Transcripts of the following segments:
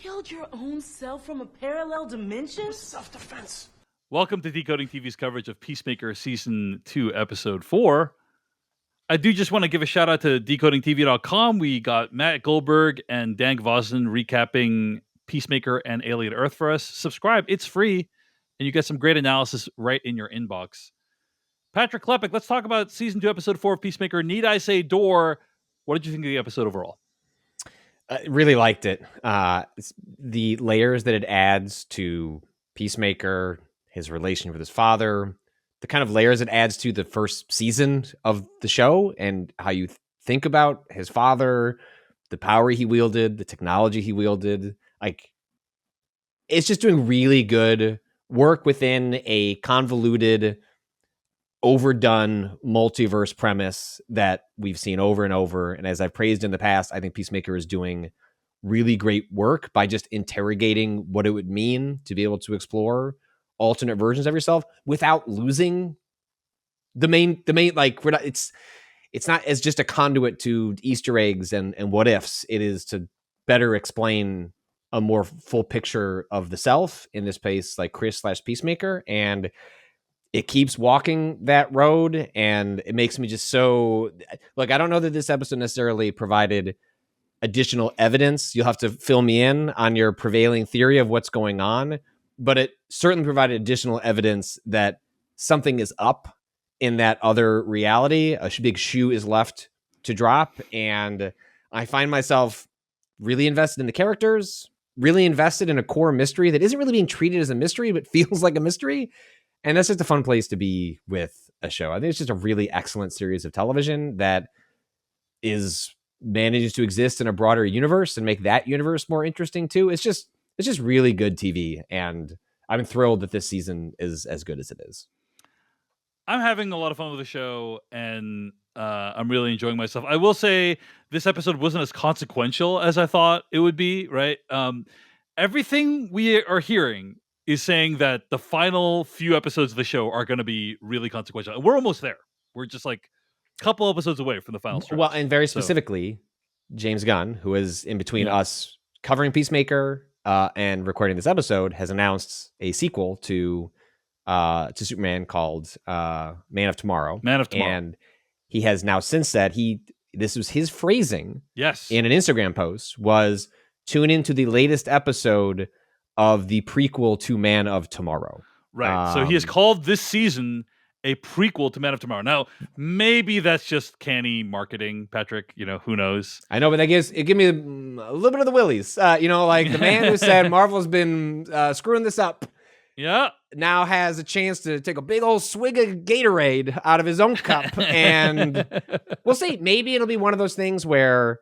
killed your own self from a parallel dimension? It was self-defense. Welcome to Decoding TV's coverage of Peacemaker Season 2, Episode 4. I do just want to give a shout out to decodingtv.com. We got Matt Goldberg and Dan Gvozden recapping Peacemaker and Alien Earth for us. Subscribe, it's free, and you get some great analysis right in your inbox. Patrick Klepek, let's talk about Season 2, Episode 4 of Peacemaker. Need I say door? What did you think of the episode overall? Really liked it. The layers that it adds to Peacemaker, his relation with his father, the kind of layers it adds to the first season of the show, and how you think about his father, the power he wielded, the technology he wielded. Like, it's just doing really good work within a convoluted, overdone multiverse premise that we've seen over and over. And as I've praised in the past, I think Peacemaker is doing really great work by just interrogating what it would mean to be able to explore alternate versions of yourself without losing the main, like, we're not, it's not as just a conduit to Easter eggs and what ifs. It is to better explain a more full picture of the self, in this case, like Chris / Peacemaker. And it keeps walking that road, and it makes me just so, like, I don't know that this episode necessarily provided additional evidence. You'll have to fill me in on your prevailing theory of what's going on, but it certainly provided additional evidence that something is up in that other reality. A big shoe is left to drop, and I find myself really invested in the characters, really invested in a core mystery that isn't really being treated as a mystery, but feels like a mystery. And that's just a fun place to be with a show. I think it's just a really excellent series of television that is manages to exist in a broader universe and make that universe more interesting too. It's just really good TV, and I'm thrilled that this season is as good as it is. I'm having a lot of fun with the show, and I'm really enjoying myself. I will say this episode wasn't as consequential as I thought it would be, right? Everything we are hearing is saying that the final few episodes of the show are going to be really consequential. And we're almost there. We're just like a couple episodes away from the final stretch. Well, and very specifically, James Gunn, who is in between us covering Peacemaker and recording this episode, has announced a sequel to Superman called Man of Tomorrow. Man of Tomorrow. And he has now since said this was his phrasing in an Instagram post, was tune into the latest episode of the prequel to Man of Tomorrow. Right. So he has called this season a prequel to Man of Tomorrow. Now, maybe that's just canny marketing, Patrick. Who knows? I know, but it gave me a little bit of the willies. Like the man who said Marvel's been screwing this up. Yeah. Now has a chance to take a big old swig of Gatorade out of his own cup. And we'll see. Maybe it'll be one of those things where,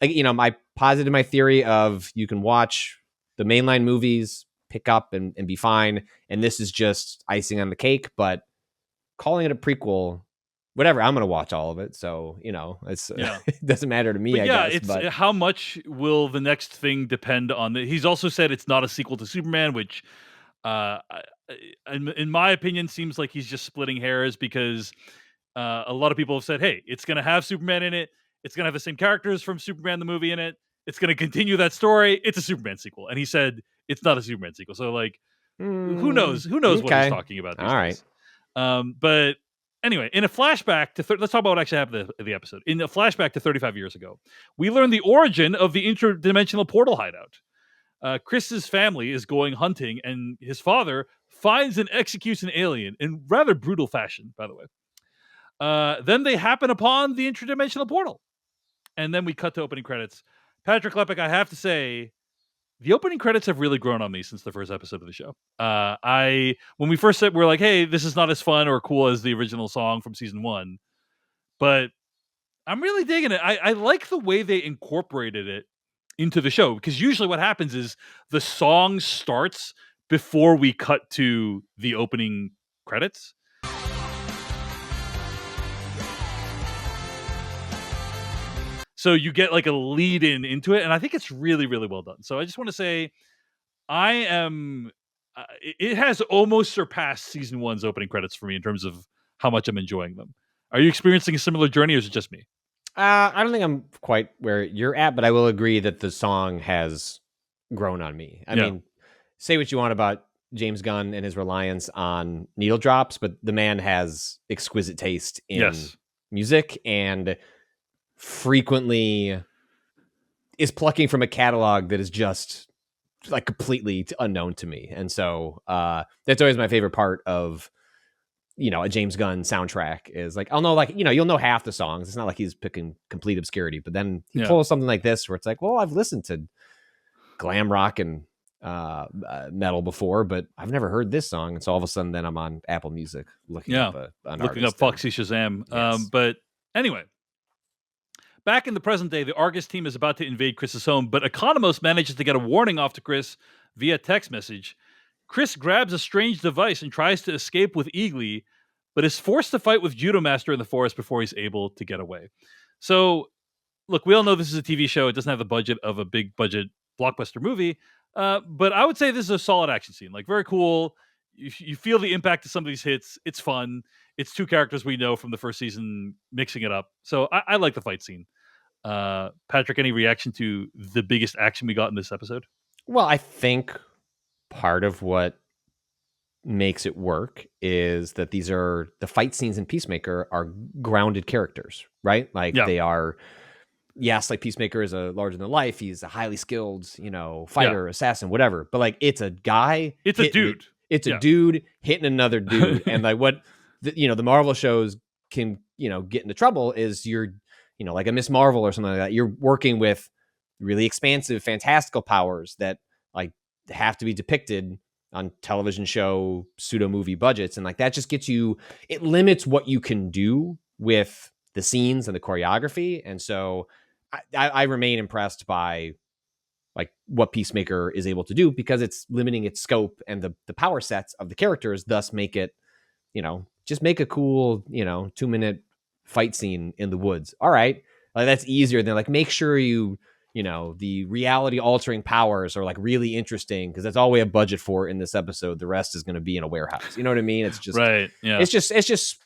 I posited my theory of you can watch the mainline movies, pick up and be fine. And this is just icing on the cake, but calling it a prequel, whatever, I'm going to watch all of it. So, it doesn't matter to me, but I guess. But how much will the next thing depend on? He's also said it's not a sequel to Superman, which in my opinion seems like he's just splitting hairs, because a lot of people have said, hey, it's going to have Superman in it. It's going to have the same characters from Superman the movie in it. It's going to continue that story. It's a Superman sequel. And he said it's not a Superman sequel. So, like, who knows? Who knows what he's talking about? All right. But anyway, in a flashback to let's talk about what actually happened in the episode. In a flashback to 35 years ago, we learn the origin of the interdimensional portal hideout. Chris's family is going hunting, and his father finds and executes an alien in rather brutal fashion, by the way. Then they happen upon the interdimensional portal. And then we cut to opening credits. Patrick Klepek, I have to say, the opening credits have really grown on me since the first episode of the show. When we first said, we're like, hey, this is not as fun or cool as the original song from season 1, but I'm really digging it. I like the way they incorporated it into the show, because usually what happens is the song starts before we cut to the opening credits. So you get like a lead in into it, and I think it's really, really well done. So I just want to say, it has almost surpassed season 1's opening credits for me in terms of how much I'm enjoying them. Are you experiencing a similar journey, or is it just me? I don't think I'm quite where you're at, but I will agree that the song has grown on me. I mean, say what you want about James Gunn and his reliance on needle drops, but the man has exquisite taste in music and frequently is plucking from a catalog that is just like completely unknown to me. And so that's always my favorite part of, you know, a James Gunn soundtrack is like, I'll know, like, you know, you'll know half the songs. It's not like he's picking complete obscurity, but then he pulls something like this where it's like, well, I've listened to glam rock and metal before, but I've never heard this song. And so all of a sudden then I'm on Apple Music looking up looking up Foxy Shazam. Yes. But anyway, back in the present day, the Argus team is about to invade Chris's home, but Economos manages to get a warning off to Chris via text message. Chris grabs a strange device and tries to escape with Eagly, but is forced to fight with Judo Master in the forest before he's able to get away. So, look, we all know this is a TV show. It doesn't have the budget of a big budget blockbuster movie, but I would say this is a solid action scene. Like, very cool. You feel the impact of some of these hits. It's fun. It's two characters we know from the first season mixing it up. So I like the fight scene. Patrick, any reaction to the biggest action we got in this episode? Well, I think part of what makes it work is that these are the fight scenes in Peacemaker are grounded characters, right? Like they are, yes, like Peacemaker is a larger than life. He's a highly skilled, you know, fighter, assassin, whatever. But like, it's a guy. It's a dude. It's a dude hitting another dude. And like what, the Marvel shows can, you know, get into trouble is you're, you know, like a Miss Marvel or something like that. You're working with really expansive, fantastical powers that like have to be depicted on television show pseudo movie budgets, and like that just gets you, it limits what you can do with the scenes and the choreography. And so I remain impressed by like what Peacemaker is able to do because it's limiting its scope, and the power sets of the characters thus make it, you know, just make a cool, you know, 2-minute fight scene in the woods. All right, like that's easier than like make sure you know, the reality altering powers are like really interesting because that's all we have budget for in this episode. The rest is going to be in a warehouse. You know what I mean? It's just right. Yeah. It's just,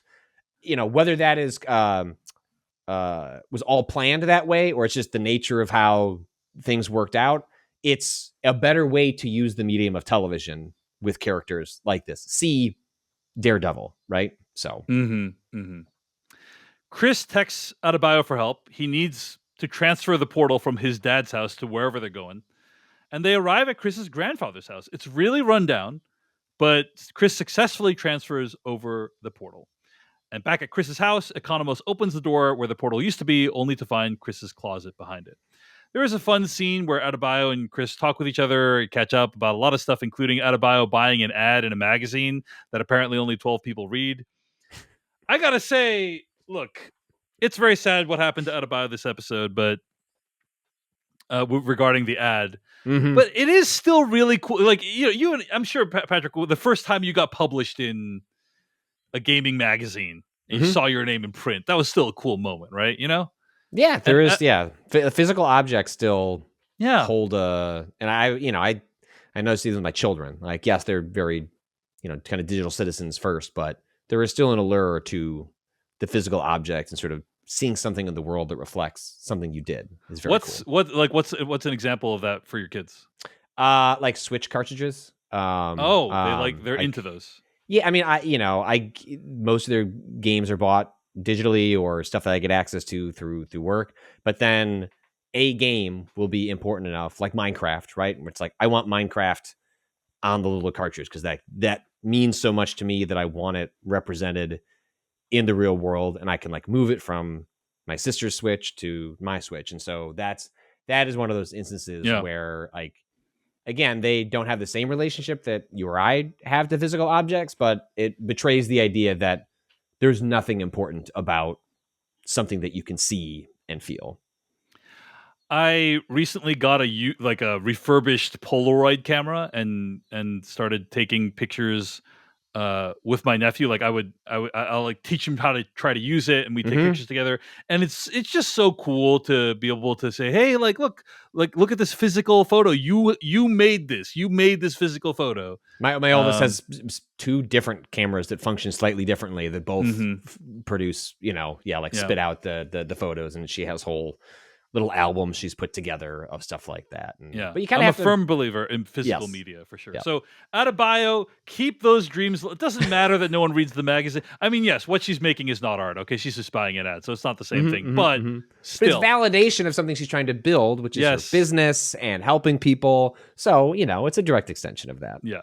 you know, whether that is was all planned that way or it's just the nature of how things worked out. It's a better way to use the medium of television with characters like this. See Daredevil, right? So Chris texts Adebayo for help. He needs to transfer the portal from his dad's house to wherever they're going. And they arrive at Chris's grandfather's house. It's really run down, but Chris successfully transfers over the portal. And back at Chris's house, Economos opens the door where the portal used to be, only to find Chris's closet behind it. There is a fun scene where Adebayo and Chris talk with each other, catch up about a lot of stuff, including Adebayo buying an ad in a magazine that apparently only 12 people read. I gotta say, look, it's very sad what happened to Adebayo this episode, but regarding the ad, but it is still really cool. Like you and I'm sure Patrick, the first time you got published in a gaming magazine, and you saw your name in print, that was still a cool moment, right? You know? Yeah, there is. Physical objects still hold a, and I noticed these with my children. Like, yes, they're very, you know, kind of digital citizens first, but there is still an allure to the physical object and sort of seeing something in the world that reflects something you did is very cool. What's an example of that for your kids? Like Switch cartridges. They're into those. Yeah, I mean, most of their games are bought digitally or stuff that I get access to through work. But then a game will be important enough, like Minecraft, right? Where it's like I want Minecraft on the little cartridge because that means so much to me that I want it represented in the real world, and I can like move it from my sister's Switch to my Switch. And so that is one of those instances where, like, again, they don't have the same relationship that you or I have to physical objects, but it betrays the idea that there's nothing important about something that you can see and feel. I recently got a refurbished Polaroid camera and started taking pictures with my nephew. Like I'll like teach him how to try to use it, and we take pictures together. And it's just so cool to be able to say, hey, look at this physical photo. You made this. You made this physical photo. My oldest has two different cameras that function slightly differently that both produce, spit out the photos, and she has whole little albums she's put together of stuff like that. And, Yeah, but you kind I'm of a have firm believer in physical Yes. media for sure. Yeah. So out of bio, keep those dreams. It doesn't matter that no one reads the magazine. I mean, yes, what she's making is not art. Okay, she's just buying an ad, so it's not the same thing. But But still, it's validation of something she's trying to build, which is Yes. her business and helping people. So, it's a direct extension of that. yeah.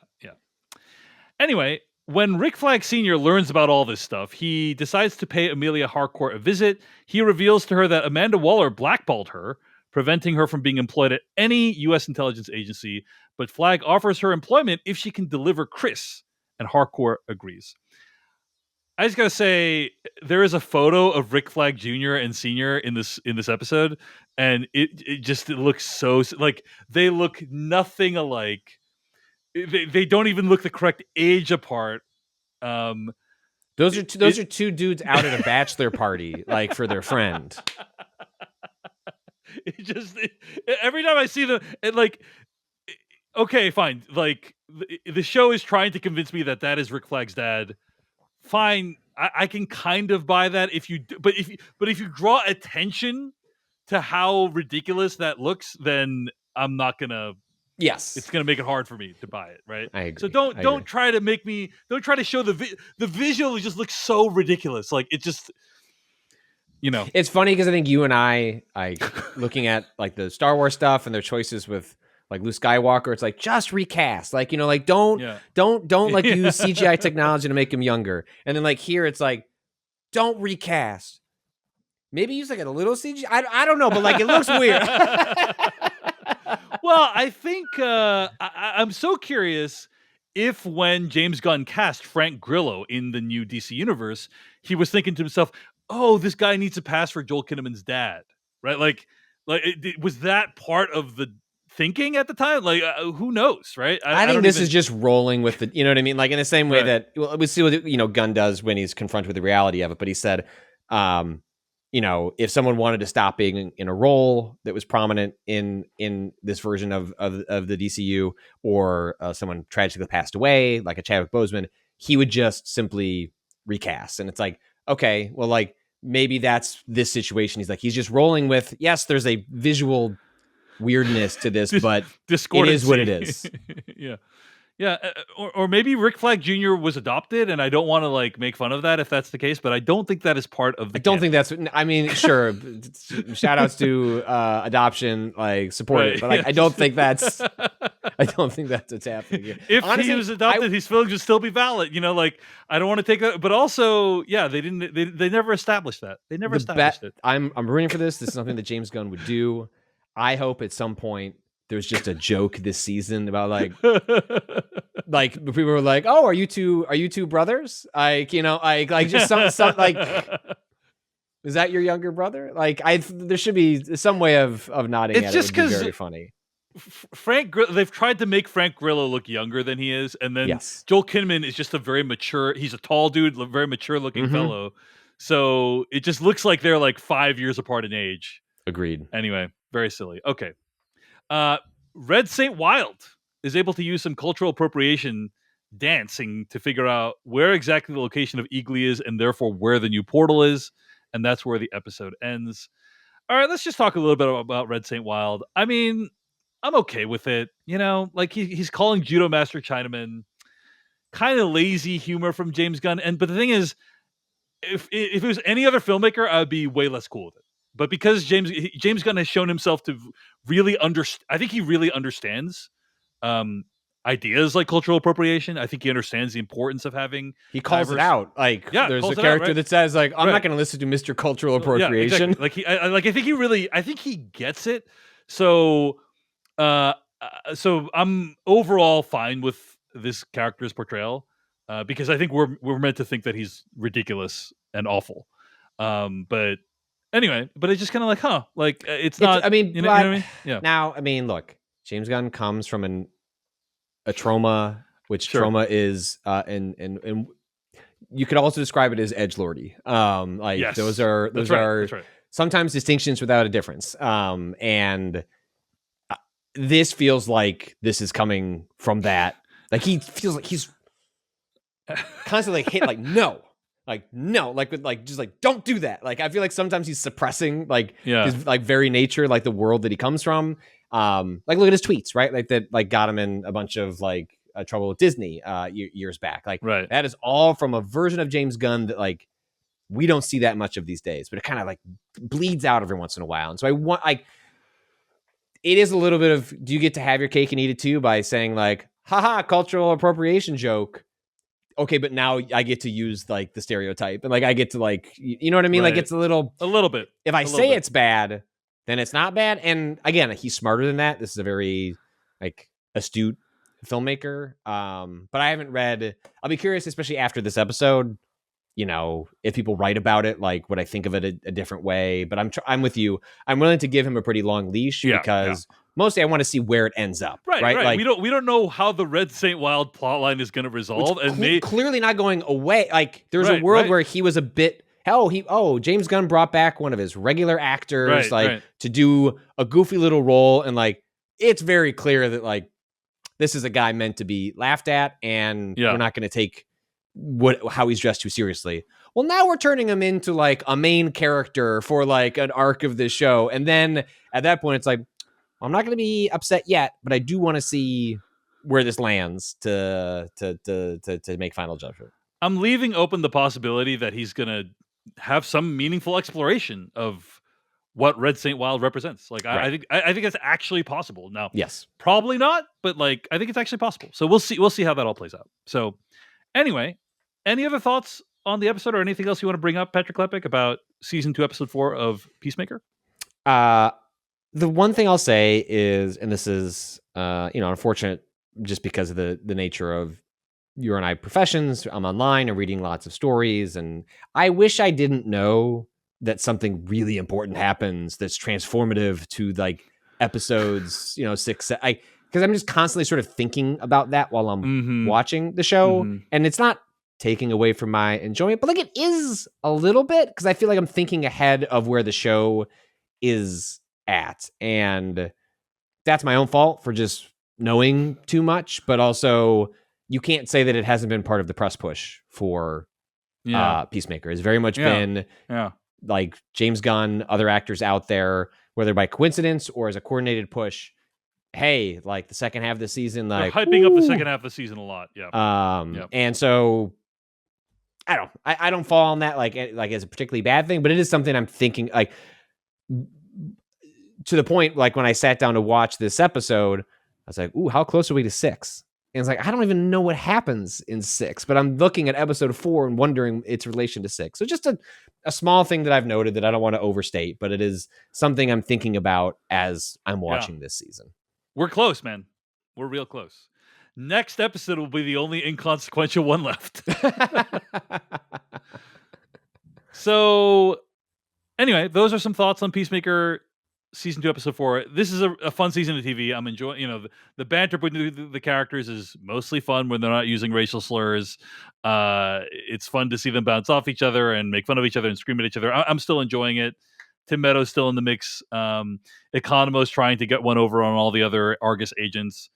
Anyway, when Rick Flag Sr. learns about all this stuff, he decides to pay Amelia Harcourt a visit. He reveals to her that Amanda Waller blackballed her, preventing her from being employed at any U.S. intelligence agency, but Flag offers her employment if she can deliver Chris, and Harcourt agrees. I just gotta say, there is a photo of Rick Flag Jr. and Sr. in this episode, and it looks so like they look nothing alike. They don't even look the correct age apart. Those are two dudes out at a bachelor party, like for their friend. Every time I see them, okay, fine. Like the show is trying to convince me that is Rick Flag's dad. Fine, I can kind of buy that if you draw attention to how ridiculous that looks, then I'm not gonna. Yes, it's gonna make it hard for me to buy it, right? I agree. So don't try to show the visual. Just looks so ridiculous. Like it just, It's funny because I think you and I looking at like the Star Wars stuff and their choices with like Luke Skywalker. It's like just recast, like don't like use CGI technology to make him younger. And then like here, it's like don't recast. Maybe use like a little CGI. I don't know, but like it looks weird. Well, I think I'm so curious if when James Gunn cast Frank Grillo in the new DC universe, he was thinking to himself, "Oh, this guy needs to pass for Joel Kinnaman's dad," right? Was that part of the thinking at the time? Like, who knows, right? I think this is just rolling with the, you know what I mean? Like in the same way that we see what Gunn does when he's confronted with the reality of it. But he said, if someone wanted to stop being in a role that was prominent in this version of the DCU, or someone tragically passed away, like a Chadwick Boseman, he would just simply recast. And it's like, okay, well, like maybe that's this situation. He's like, he's just rolling with, yes, there's a visual weirdness to this, but it is what it is. Yeah, or maybe Rick Flag Jr. was adopted, and I don't want to like make fun of that if that's the case, but I don't think that is part of the. I don't think that's. I mean, sure, shout outs to adoption, like support it, but like, I don't think that's. I don't think that's what's happening here. If honestly, he was adopted, his feelings would still be valid. Like I don't want to take that, but also, yeah, they didn't. They never established that. They never established it. I'm rooting for this. This is something that James Gunn would do. I hope at some point there's just a joke this season about like people were like, "Oh, are you two brothers?" Like, just some like, is that your younger brother? Like, there should be some way of nodding at it. It's just because very funny. They've tried to make Frank Grillo look younger than he is, and then Joel Kinnaman is just a very mature. He's a tall dude, very mature looking fellow. So it just looks like they're like 5 years apart in age. Agreed. Anyway, very silly. Okay. Red Saint Wild is able to use some cultural appropriation dancing to figure out where exactly the location of Eagly is, and therefore where the new portal is. And that's where the episode ends. All right, let's just talk a little bit about Red Saint Wild. I mean, I'm okay with it. Like he's calling Judo Master Chinaman, kind of lazy humor from James Gunn. But the thing is, if it was any other filmmaker, I'd be way less cool with it. But because James Gunn has shown himself to really I think he really understands ideas like cultural appropriation. I think he understands the importance of having. He calls it out. Like, there's a character that says, like, I'm not going to listen to Mr. Cultural Appropriation. Yeah, exactly. I think he gets it. So I'm overall fine with this character's portrayal because I think we're meant to think that he's ridiculous and awful. But anyway, but it's just kind of like, like it's not. I mean, you know what I mean? Yeah. Now, I mean, look, James Gunn comes from a trauma, which trauma is, and you could also describe it as edgelordy. Like those are that's right. Sometimes distinctions without a difference. And this feels like this is coming from that. Like he feels like he's constantly like hit like no. like no, like with like just like don't do that. Like I feel like sometimes he's suppressing like his like very nature, like the world that he comes from. Like look at his tweets, right? Like that like got him in a bunch of like trouble with Disney years back. Like that is all from a version of James Gunn that like we don't see that much of these days, but it kind of like bleeds out every once in a while. And so I want like it is a little bit of do you get to have your cake and eat it too by saying like haha cultural appropriation joke. Okay, but now I get to use like the stereotype and like I get to like you know what I mean? Like it's a little bit. If I say it's bad, then it's not bad. And again, he's smarter than that. This is a very like astute filmmaker. But I haven't read. I'll be curious, especially after this episode. You know, if people write about it, like would I think of it a different way? But I'm with you. I'm willing to give him a pretty long leash because mostly I want to see where it ends up. Right. Like, we don't know how the Red Saint Wild plotline is going to resolve, and clearly not going away. Like there's a world where he was a bit. James Gunn brought back one of his regular actors to do a goofy little role, and like it's very clear that like this is a guy meant to be laughed at, and we're not going to take how he's dressed too seriously. Well, now we're turning him into like a main character for like an arc of this show, and then at that point, it's like I'm not going to be upset yet, but I do want to see where this lands to make final judgment. I'm leaving open the possibility that he's going to have some meaningful exploration of what Red Saint Wild represents. Like I think it's actually possible. Now, yes, probably not, but like I think it's actually possible. So we'll see how that all plays out. So anyway, any other thoughts on the episode or anything else you want to bring up, Patrick Klepek, about season 2, episode 4 of Peacemaker? The one thing I'll say is, and this is unfortunate just because of the nature of you and I professions. I'm online and reading lots of stories, and I wish I didn't know that something really important happens that's transformative to like episodes, 6, because I'm just constantly sort of thinking about that while I'm watching the show, and it's not taking away from my enjoyment, but like it is a little bit because I feel like I'm thinking ahead of where the show is at, and that's my own fault for just knowing too much, but also you can't say that it hasn't been part of the press push for Peacemaker. It's very much been like James Gunn, other actors out there, whether by coincidence or as a coordinated push. Hey, like the second half of the season, like they're hyping up the second half of the season a lot. And so I don't fall on that like as a particularly bad thing, but it is something I'm thinking like to the point like when I sat down to watch this episode, I was like, ooh, how close are we to 6? And it's like, I don't even know what happens in 6, but I'm looking at episode 4 and wondering its relation to 6. So just a small thing that I've noted that I don't want to overstate, but it is something I'm thinking about as I'm watching this season. We're close, man. We're real close. Next episode will be the only inconsequential one left. So anyway, those are some thoughts on Peacemaker season 2, episode 4. This is a fun season of TV. I'm enjoying, the banter between the characters is mostly fun when they're not using racial slurs. It's fun to see them bounce off each other and make fun of each other and scream at each other. I'm still enjoying it. Tim Meadows still in the mix. Economos trying to get one over on all the other Argus agents.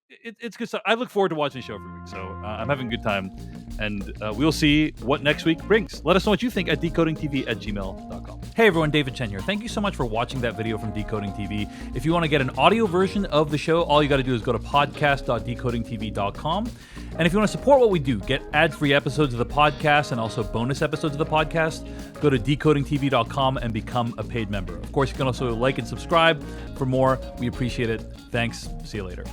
It's good stuff. I look forward to watching the show every week, so I'm having a good time. And we'll see what next week brings. Let us know what you think at decodingtv@gmail.com. Hey everyone, David Chen here. Thank you so much for watching that video from Decoding TV. If you want to get an audio version of the show, all you got to do is go to podcast.decodingtv.com. And if you want to support what we do, get ad-free episodes of the podcast and also bonus episodes of the podcast, go to decodingtv.com and become a paid member. Of course, you can also like and subscribe for more. We appreciate it. Thanks. See you later.